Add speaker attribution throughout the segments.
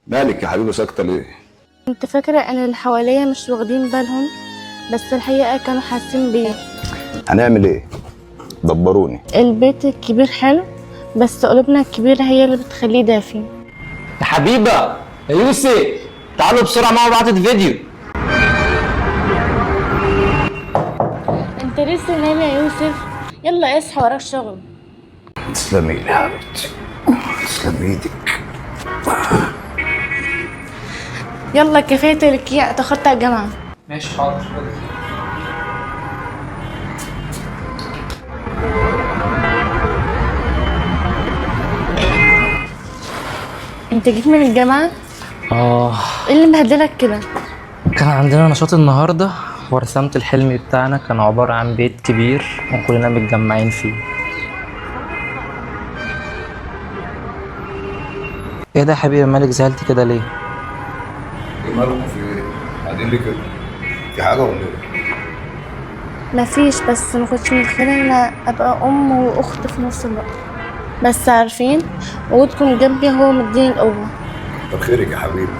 Speaker 1: مالك يا حبيبي ساكتة ليه؟
Speaker 2: كنت فاكرة ان اللي حواليا مش واخدين بالهم، بس الحقيقة كانوا حاسين بيا.
Speaker 1: هنعمل ايه؟ دبروني.
Speaker 2: البيت الكبير حلو، بس قلوبنا الكبيرة هي اللي بتخليه دافي.
Speaker 3: يا حبيبة يا يوسف، تعالوا بسرعة مع بعض فيديو.
Speaker 2: انت لسه نايم يا يوسف؟ يلا اصحى وراك شغل.
Speaker 1: تسلمي لي يا حبيبتي، تسلم ايدك.
Speaker 2: يلا كفاية تركيع، اتأخرت على الجامعة.
Speaker 3: ماشي حاضر.
Speaker 2: انت جيت من الجامعة؟
Speaker 3: اه،
Speaker 2: ايه اللي مبهدلك كده؟
Speaker 3: كان عندنا نشاط النهاردة ورسمت الحلم بتاعنا، كان عبارة عن بيت كبير وكلنا متجمعين فيه. ايه ده يا حبيبي، مالك زعلت كده ليه؟
Speaker 1: ايه مالكم في ايه؟ قاعدين ليه كده؟ في حاجة ولا ايه؟
Speaker 2: مفيش، بس ما كنتش متخيلة ان أنا ابقى ام واخت في نفس الوقت. بس عارفين وجودكم جنبي هو مديني القوة.
Speaker 1: طب خيرك يا حبيبي،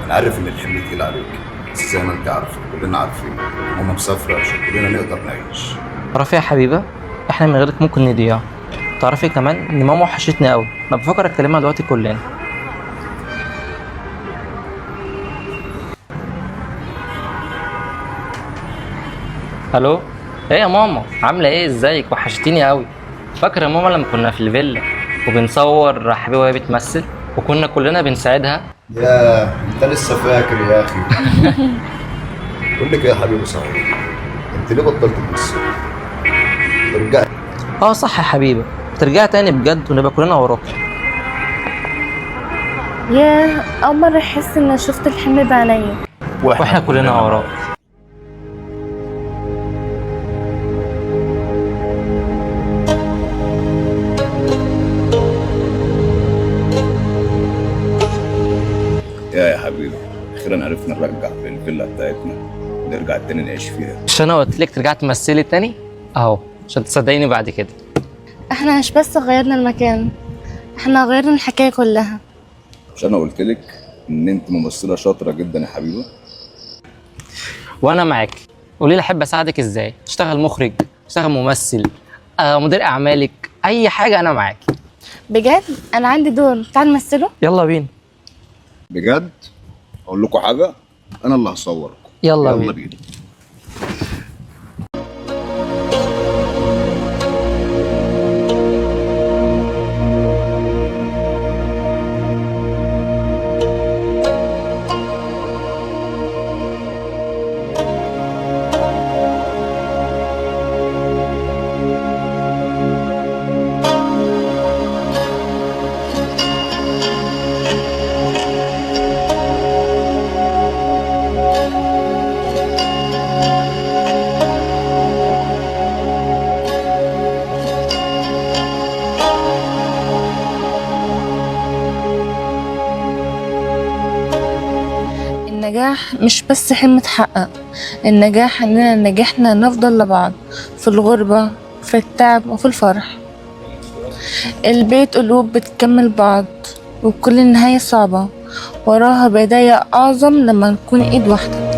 Speaker 1: انا عارف ان الحمل تقيل عليك، بس زي ما انت عارفة كلنا عارفين ماما مسافرة عشان كلنا نقدر نعيش.
Speaker 3: تعرفي يا حبيبة، احنا من غيرك ممكن نضيع. تعرفي كمان ان ماما وحشتني قوي، انا بفكر اكلمها دلوقتي كلنا. الو، ايه يا ماما، عامله ايه؟ ازيك؟ وحشتيني قوي. فاكره يا ماما لما كنا في الفيلا وبنصور حبيبه وهي بتمثل وكنا كلنا بنساعدها؟
Speaker 1: يا انت لسه فاكر يا اخي. بقول لك ايه يا حبيبي صحيح، انت ليه بطلت تمثل؟ رجعت.
Speaker 3: اه صح يا حبيبه، ترجع تاني بجد ونبقى كلنا وراكي.
Speaker 2: ياه، اول مرة احس ان شفت الحلم بعينيا.
Speaker 3: واحنا كلنا وراك.
Speaker 1: يا حبيبي اخيرا عرفنا نرجع في الفيلا بتاعتنا، نرجع تاني نعيش فيها.
Speaker 3: مش انا قلت لك ترجعي تمثلي تاني اهو عشان تصدقيني بعد كده؟
Speaker 2: احنا مش بس غيرنا المكان، احنا غيرنا الحكاية كلها.
Speaker 1: مش انا قلت لك ان انت ممثله شاطره جدا يا حبيبه؟
Speaker 3: وانا معاك. قولي لي احب اساعدك ازاي؟ اشتغل مخرج، اشتغل ممثل، مدير اعمالك، اي حاجه انا معاك.
Speaker 2: بجد انا عندي دور، تعال نمثله.
Speaker 3: يلا بينا.
Speaker 1: بجد اقول لكم حاجه، انا اللي هصوركم.
Speaker 3: يلا
Speaker 1: بينا.
Speaker 2: النجاح مش بس حلم اتحقق، النجاح اننا نجحنا نفضل لبعض في الغربة، في التعب وفي الفرح. البيت قلوب بتكمل بعض، وكل نهاية صعبة وراها بداية أعظم لما نكون إيد واحدة.